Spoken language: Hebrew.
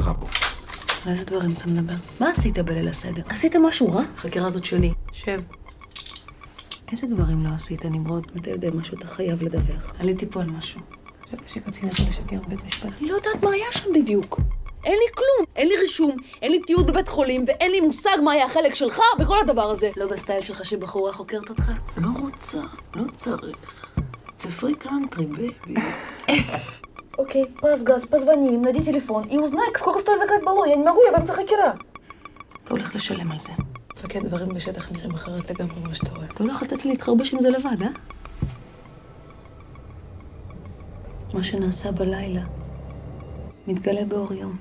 קרה בו? על איזה דברים אתה מדבר? מה עשית בליל הסדר? עשית משהו רע? החקירה הזאת שלי. שב. איזה דברים לא עשית, נמרוד? אתה יודע משהו, אתה חייב לדווח. עליתי פה על משהו. חשבתי שקצין יכול לשקר בבית משפט. אני לא יודעת מה היה שם בדיוק. אין לי כלום. אין לי רישום, אין לי תיעוד בבית חולים, ואין לי מושג מה היה החלק שלך בכל הדבר הזה. לא בסטייל שלך שבחורה חוקרת אותך? לא רוצה, לא צריך. זה פרי קאנטרי, בייבי. Окей, пас-газ, позвони им, найди телефон и узнай, сколько стоит закрыть баллон. Я не могу, я באמצע חקירה. אתה הולך לשלם על זה. מפקד, דברים בשטח נראים אחרת לגמרי ממה שאתה רואה. אתה הולך לתת לי להתחרבש עם זה לבד, אה? מה שנעשה בלילה מתגלה באור יום.